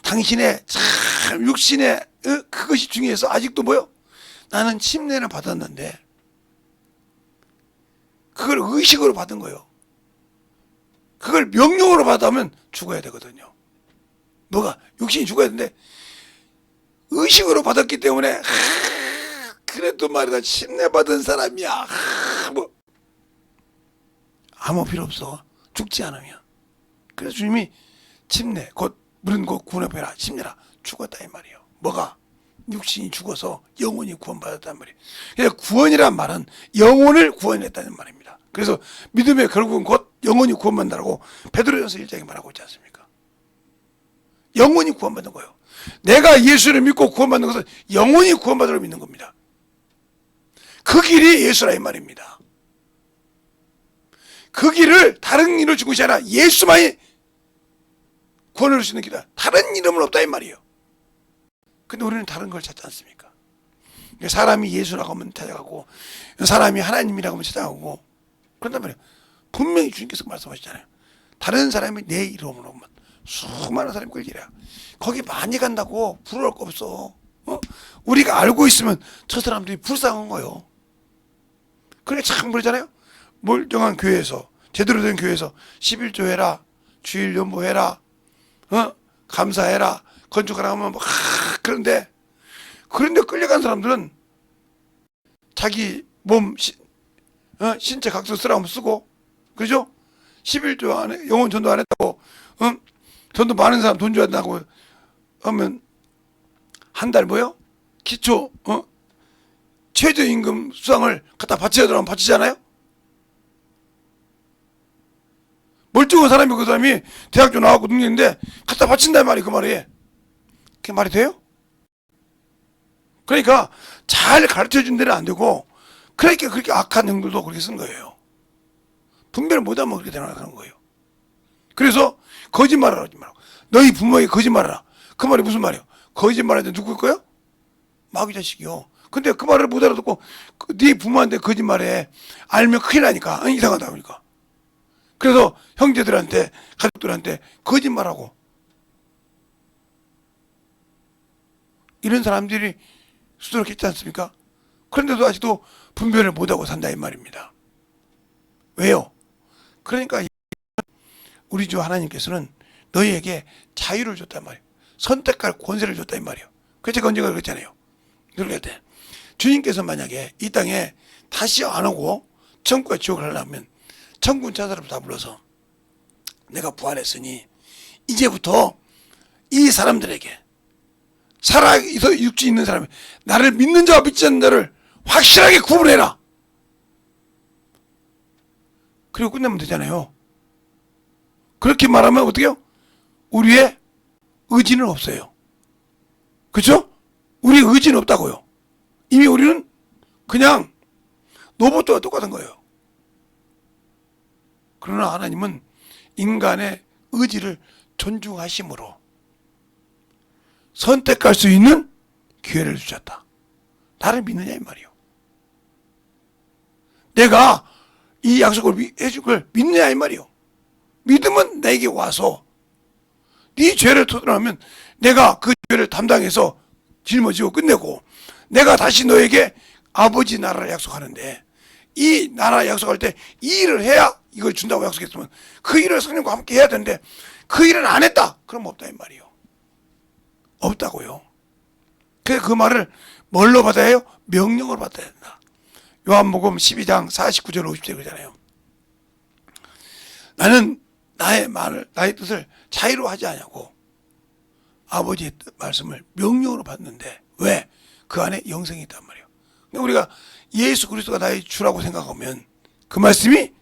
당신의 참 육신의 그것이 중요해서 아직도 뭐요? 나는 침례를 받았는데 그걸 의식으로 받은 거예요. 그걸 명령으로 받으면 죽어야 되거든요. 뭐가? 육신이 죽어야 되는데 의식으로 받았기 때문에 그래도 말이다 침례 받은 사람이야. 뭐 아무 필요 없어. 죽지 않으면. 그래서 주님이 침례 곧 물은 곧 구원의 보이라 침례라 죽었다 이 말이에요. 뭐가? 육신이 죽어서 영혼이 구원받았단 말이에요. 그러니까 구원이란 말은 영혼을 구원했다는 말입니다. 그래서 믿음의 결국은 곧 영혼이 구원받는다고 베드로전서 1장에 말하고 있지 않습니까? 영혼이 구원받는 거예요. 내가 예수를 믿고 구원받는 것은 영혼이 구원받으러 믿는 겁니다. 그 길이 예수라 이 말입니다. 그 길을 다른 길을 준 것이 아니라 예수만이 구원을 할 수 있는 길이다. 다른 이름은 없다 이 말이에요. 근데 우리는 다른 걸 찾지 않습니까? 사람이 예수라고 하면 찾아가고 사람이 하나님이라고 하면 찾아가고 그런단 말이에요. 분명히 주님께서 말씀하시잖아요. 다른 사람이 내 이름으로 오면 수많은 사람이 끌리라. 거기 많이 간다고 부러울 거 없어. 우리가 알고 있으면 저 사람들이 불쌍한 거예요. 그래 참 그러잖아요. 멀쩡한 교회에서 제대로 된 교회에서 11조 해라, 주일 연보해라, 감사해라, 건축하라 하면 막 그런데 끌려간 사람들은 자기 몸 신체 각서 쓰라고 쓰고 그죠? 11조 안에 영혼 전도 안 했다고 전도 많은 사람 돈 줘야 된다고 하면 한 달 뭐요? 기초 최저임금 수당을 갖다 바쳐야 되면 바치잖아요? 멀쩡한 사람이 그 사람이 대학교 나왔고 능력인데 갖다 바친단 말이에요. 그 말이 그게 말이 돼요? 그러니까 잘 가르쳐준 데는 안 되고 그러니까 그렇게 악한 형들도 그렇게 쓴 거예요. 분별을 못하면 그렇게 되는 거예요. 그래서 거짓말을 하지 말고 너희 부모에게 거짓말하라. 그 말이 무슨 말이에요? 거짓말하는데 누구일 거예요? 마귀 자식이요. 근데 그 말을 못 알아듣고 네 부모한테 거짓말해. 알면 큰일 나니까 이상하다 보니까. 그래서 형제들한테 가족들한테 거짓말하고 이런 사람들이 수두룩했지 않습니까? 그런데도 아직도 분별을 못하고 산다 이 말입니다. 왜요? 그러니까 우리 주 하나님께서는 너희에게 자유를 줬단 말이에요. 선택할 권세를 줬다 이 말이에요. 그래서 제가 언젠가 그랬잖아요. 그럴 때 주님께서 만약에 이 땅에 다시 안 오고 천국과 지옥을 하려면 천군 천사를 다 불러서 내가 부활했으니 이제부터 이 사람들에게 살아서 육지 있는 사람이 나를 믿는 자와 믿지 않는 자를 확실하게 구분해라. 그리고 끝내면 되잖아요. 그렇게 말하면 어떻게요? 우리의 의지는 없어요. 그렇죠? 우리의 의지는 없다고요. 이미 우리는 그냥 로봇과 똑같은 거예요. 그러나 하나님은 인간의 의지를 존중하심으로 선택할 수 있는 기회를 주셨다. 나를 믿느냐 이 말이요. 내가 이 약속을 해줄 걸 믿느냐 이 말이요. 믿으면 내게 와서 네 죄를 토론하면 내가 그 죄를 담당해서 짊어지고 끝내고 내가 다시 너에게 아버지 나라를 약속하는데 이 나라 약속할 때 이 일을 해야 이걸 준다고 약속했으면 그 일을 성령과 함께 해야 되는데 그 일을 안 했다. 그럼 없다 이 말이요. 없다고요. 그래서 그 말을 뭘로 받아야 해요? 명령으로 받아야 된다. 요한복음 12장 49절 50절 그러잖아요. 나는 나의 말을 나의 뜻을 자의로 하지 않냐고 아버지의 말씀을 명령으로 받는데 왜? 그 안에 영생이 있단 말이에요. 그러니까 우리가 예수 그리스도가 나의 주라고 생각하면 그 말씀이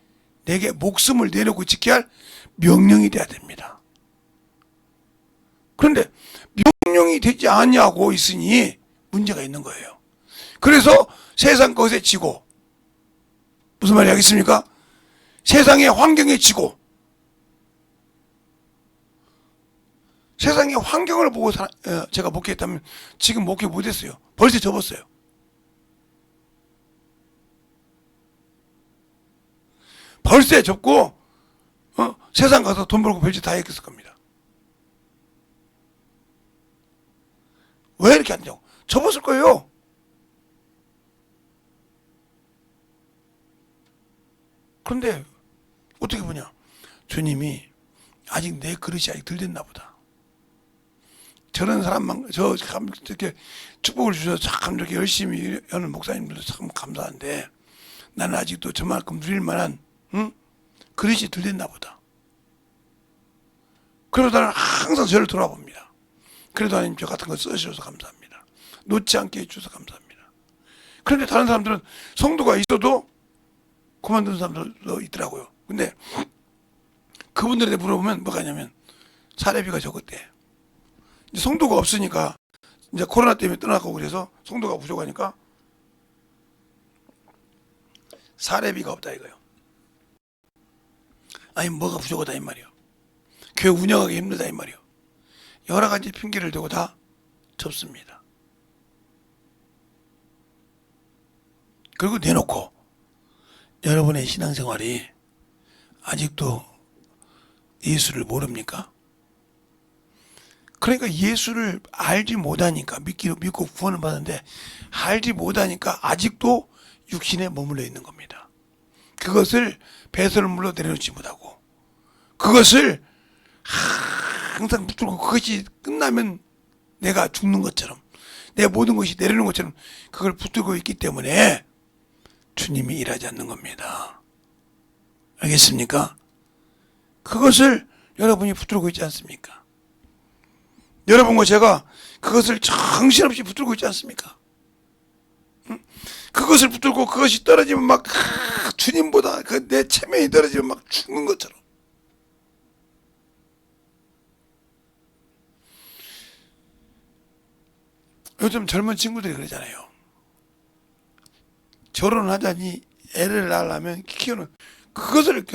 내게 목숨을 내놓고 지켜야 할 명령이 돼야 됩니다. 그런데 명령이 되지 않냐고 있으니 문제가 있는 거예요. 그래서 세상 것에 지고 무슨 말이 하겠습니까? 세상의 환경에 지고 세상의 환경을 보고 제가 목회했다면 지금 목회 못했어요. 벌써 접었어요. 벌써 접고 세상 가서 돈 벌고 별짓 다 했을 겁니다. 왜 이렇게 안 되냐고. 접었을 거예요. 그런데 어떻게 보냐. 주님이 아직 내 그릇이 아직 덜 됐나 보다. 저런 사람만 이렇게 축복을 주셔서 참 이렇게 열심히 하는 목사님들도 참 감사한데 나는 아직도 저만큼 누릴 만한 그릇이 덜 됐나 보다. 그래도 나는 항상 저를 돌아봅니다. 그래도 하나님 저 같은 거 써주셔서 감사합니다. 놓지 않게 해주셔서 감사합니다. 그런데 다른 사람들은 성도가 있어도 그만두는 사람들도 있더라고요. 근데 그분들한테 물어보면 뭐가 있냐면 사례비가 적었대. 이제 성도가 없으니까 이제 코로나 때문에 떠나고 그래서 성도가 부족하니까 사례비가 없다 이거예요. 아니 뭐가 부족하다 이 말이요. 교회 운영하기 힘들다 이 말이요. 여러 가지 핑계를 대고 다 접습니다. 그리고 내놓고 여러분의 신앙생활이 아직도 예수를 모릅니까? 그러니까 예수를 알지 못하니까 믿고 구원을 받는데 알지 못하니까 아직도 육신에 머물러 있는 겁니다. 그것을 배설물로 내려놓지 못하고 그것을 항상 붙들고 그것이 끝나면 내가 죽는 것처럼 내 모든 것이 내려오는 것처럼 그걸 붙들고 있기 때문에 주님이 일하지 않는 겁니다. 알겠습니까? 그것을 여러분이 붙들고 있지 않습니까? 여러분과 제가 그것을 정신없이 붙들고 있지 않습니까? 그것을 붙들고 그것이 떨어지면 막 주님보다 내 체면이 떨어지면 막 죽는 것처럼. 요즘 젊은 친구들이 그러잖아요. 결혼하자니 애를 낳으려면 키우는 그것을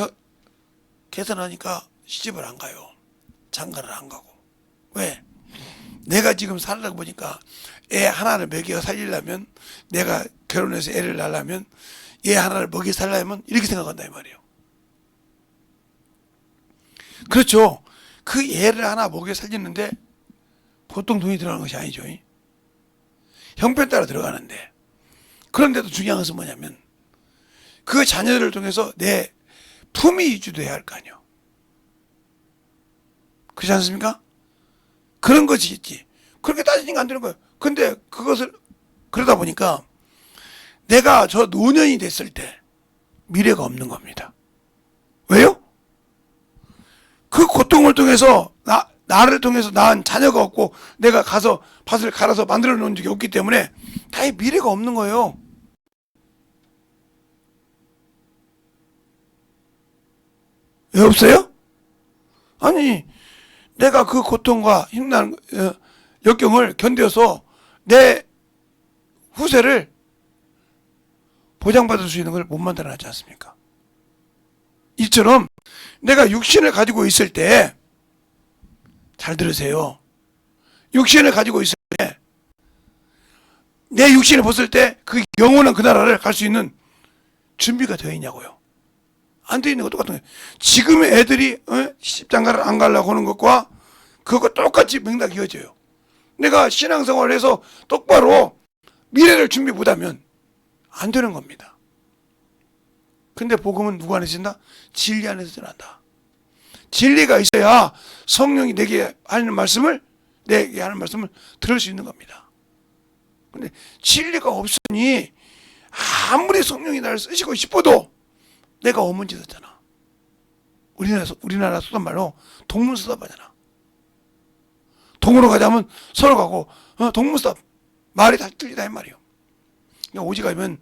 계산하니까 시집을 안 가요. 장가를 안 가고. 왜? 내가 지금 살다 보니까 애 하나를 먹여 살리려면 내가 결혼해서 애를 낳으려면 애 하나를 먹여 살려면 이렇게 생각한다 이 말이에요. 그렇죠. 그 애를 하나 먹여 살리는데 보통 돈이 들어가는 것이 아니죠. 형편 따라 들어가는데 그런데도 중요한 것은 뭐냐면 그 자녀들을 통해서 내 품위 유지도 해야 할 거 아니에요. 그렇지 않습니까? 그런 것이 있지. 그렇게 따지니까 안 되는 거예요. 근데 그것을 그러다 보니까 내가 저 노년이 됐을 때 미래가 없는 겁니다. 왜요? 그 고통을 통해서 나를 통해서 낳은 자녀가 없고 내가 가서 밭을 갈아서 만들어 놓은 적이 없기 때문에 다의 미래가 없는 거예요. 왜 없어요? 아니 내가 그 고통과 힘난 역경을 견뎌서 내 후세를 보장받을 수 있는 걸 못 만들어놨지 않습니까? 이처럼 내가 육신을 가지고 있을 때 잘 들으세요. 육신을 가지고 있을 때 내 육신을 벗을 때 그 영원한 그 나라를 갈 수 있는 준비가 되어 있냐고요. 안 되어 있는 것도 똑같은 거예요. 지금의 애들이 십장가를 안 가려고 하는 것과 그것과 똑같이 맥락이 이어져요. 내가 신앙생활을 해서 똑바로 미래를 준비 못하면 안 되는 겁니다. 근데 복음은 누구 안에서 진다? 진리 안에서 전한다. 진리가 있어야 성령이 내게 하는 말씀을 들을 수 있는 겁니다. 근데 진리가 없으니 아무리 성령이 나를 쓰시고 싶어도 내가 어문지었잖아. 우리나라 쓰던 말로 동문서답하잖아. 동으로 가자면 서로 가고 동문서답 말이 다 틀리다 이 말이에요. 그러니까 오지 가면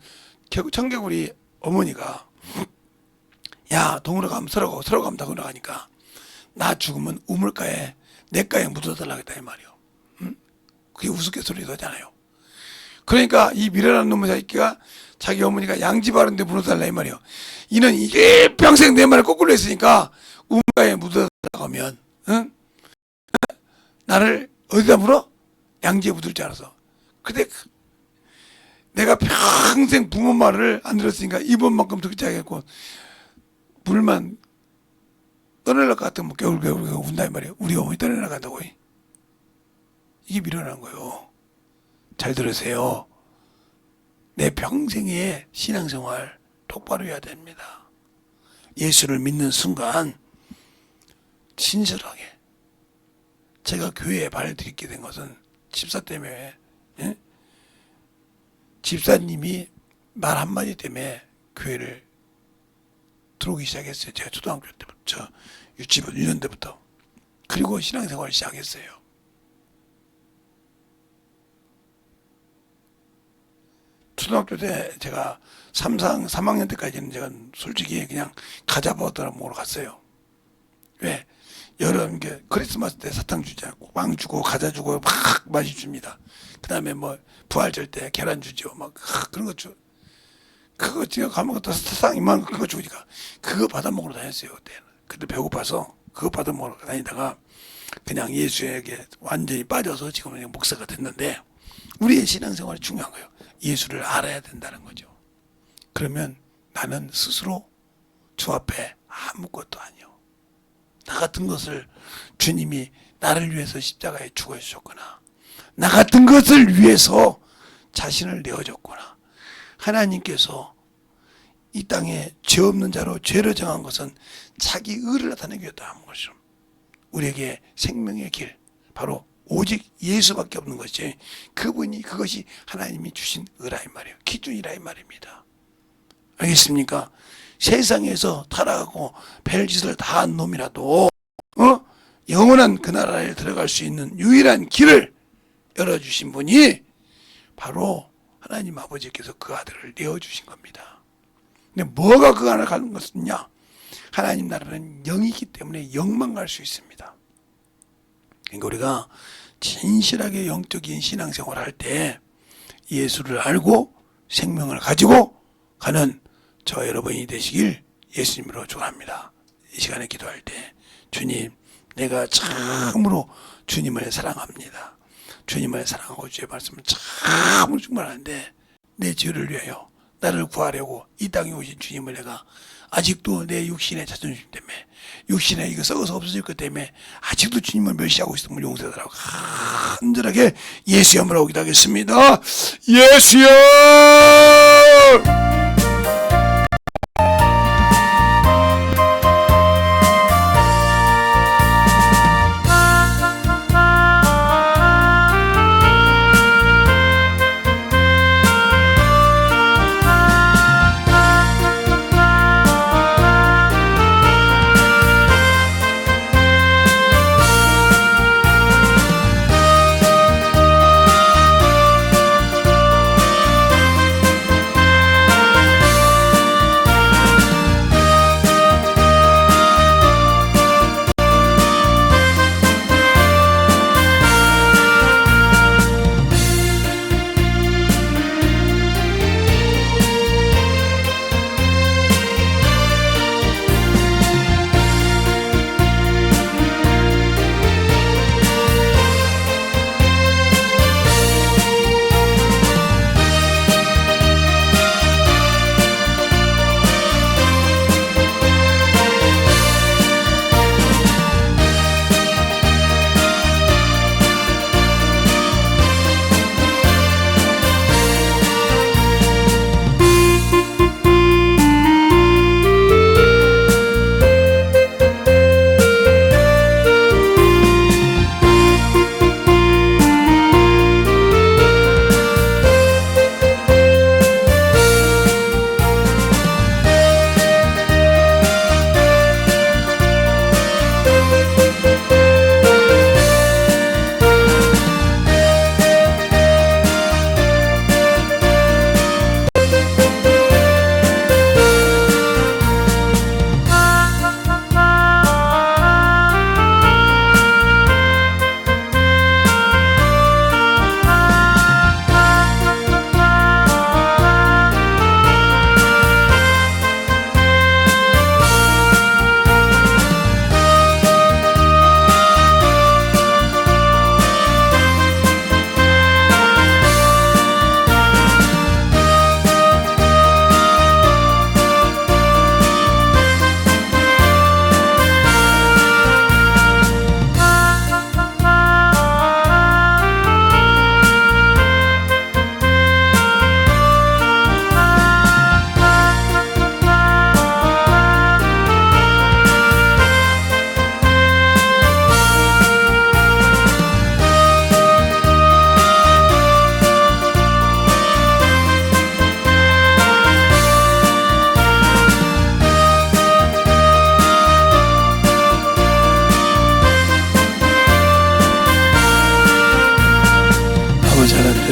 청개구리 어머니가 야 동으로 가면 서로 가고 서로 가면 동으로 가니까 나 죽으면 우물가에 냇가에 묻어달라고 했다 이 말이에요. 그게 우스갯소리도 하잖아요. 그러니까 이 미련한 놈의 새끼가 자기 어머니가 양지 바른 데 묻어달라 이 말이에요. 이는 이게 평생 내 말을 거꾸로 했으니까 우물가에 묻어달라고 하면 나를 어디다 물어? 양지에 묻을 줄 알아서. 근데 내가 평생 부모 말을 안 들었으니까 이번만큼 듣지 않겠고 물만 떠내려갈 것 같으면 겨울 운다 이 말이에요. 우리 어머니 떠내려간다고. 이게 미련한 거예요. 잘 들으세요. 내 평생의 신앙생활 똑바로 해야 됩니다. 예수를 믿는 순간 진실하게 제가 교회에 발을 들이게 된 것은 집사 때문에 집사님이 말 한마디 때문에 교회를 들어오기 시작했어요. 제가 초등학교 때부터 유치부 1년 때부터 그리고 신앙생활을 시작했어요. 초등학교 때 제가 3학년 때까지는 제가 솔직히 그냥 과자 버터 먹으러 갔어요. 왜? 여름 크리스마스 때 사탕 주잖아요. 빵 주고 과자 주고 막 많이 줍니다. 그 다음에 뭐 부활절 때 계란 주죠. 막 그런 거 줘. 그거 제가 가면 또 사탕 이만큼 그거 주니까 그거 받아 먹으러 다녔어요. 그때는. 그때 배고파서 그거 받아 먹으러 다니다가 그냥 예수에게 완전히 빠져서 지금은 그냥 목사가 됐는데, 우리의 신앙생활이 중요한 거예요. 예수를 알아야 된다는 거죠. 그러면 나는 스스로 주 앞에 아무것도 아니요. 나 같은 것을 주님이 나를 위해서 십자가에 죽어 주셨구나. 나 같은 것을 위해서 자신을 내어줬구나. 하나님께서 이 땅에 죄 없는 자로 죄를 정한 것은 자기 의를 나타내기 위해서한 것이죠. 우리에게 생명의 길, 바로 오직 예수밖에 없는 것이, 그것이 하나님이 주신 의라 이 말이에요. 기준이라 이 말입니다. 알겠습니까? 세상에서 타락하고 별짓을 다 한 놈이라도 영원한 그 나라에 들어갈 수 있는 유일한 길을 열어주신 분이 바로 하나님 아버지께서 그 아들을 내어주신 겁니다. 근데 뭐가 그 안을 가는 것이냐? 하나님 나라는 영이기 때문에 영만 갈 수 있습니다. 그러니까 우리가 진실하게 영적인 신앙생활을 할 때 예수를 알고 생명을 가지고 가는 저 여러분이 되시길 예수님으로 축원합니다. 이 시간에 기도할 때, 주님, 내가 참으로 주님을 사랑합니다. 주님을 사랑하고 주의 말씀을 참으로 충만한데 내 죄를 위하여 나를 구하려고 이 땅에 오신 주님을 내가 아직도 내 육신의 자존심 때문에, 육신에 이거 썩어서 없어질 것 때문에 아직도 주님을 멸시하고 있음을 용서해달라고 간절하게 예수의 이름으로 기도하겠습니다. 예수여!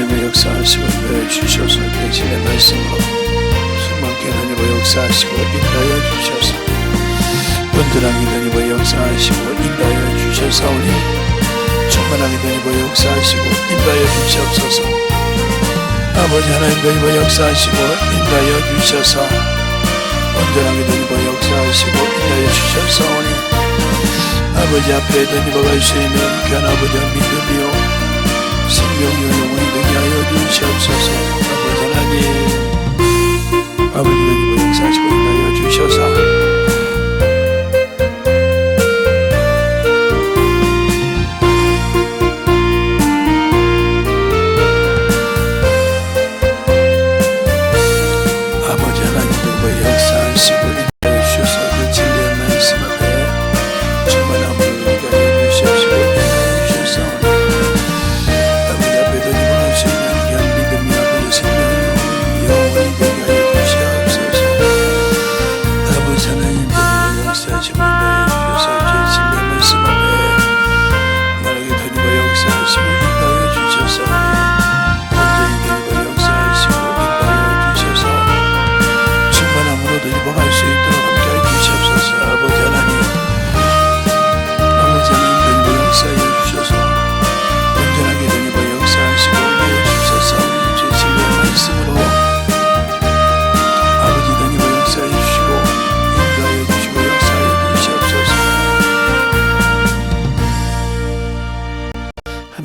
하나님의 역사하시고 인도하여 주셔서 대신의 말씀으로 충만케 하나님의 역사하시고 인도하여 주셔서 온전하게 하나님의 역사하시고 인도하여 주셔서오니 충만하게 하나님의 역사하시고 인도하여 주시옵소서. 아버지 하나님 하나님의 역사하시고 인도하여 주셔서 온전하게 하나님의 역사하시고 인도하여 주셔서오니 아버지 앞에 던져갈 수 있는 귀한 아버지의 믿음이요 생명이요 영원히 되게 하여 주시옵소서. 아버지 하나님 아버지 하나님의 역사하시고 인도하여 주셔서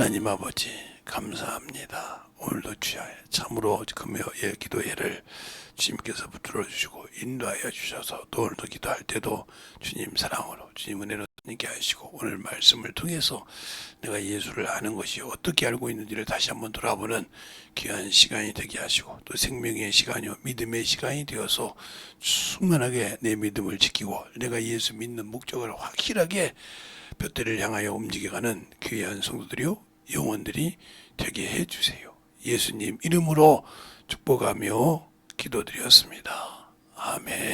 하나님 아버지 감사합니다. 오늘도 주여 참으로 금요일 기도회를 주님께서 붙들어 주시고 인도하여 주셔서 또 오늘도 기도할 때도 주님 사랑으로 주님 은혜로 있게 하시고 오늘 말씀을 통해서 내가 예수를 아는 것이 어떻게 알고 있는지를 다시 한번 돌아보는 귀한 시간이 되게 하시고 또 생명의 시간이요 믿음의 시간이 되어서 충만하게 내 믿음을 지키고 내가 예수 믿는 목적을 확실하게 둯대를 향하여 움직여가는 귀한 성도들이요 영혼들이 되게 해주세요. 예수님 이름으로 축복하며 기도드렸습니다. 아멘.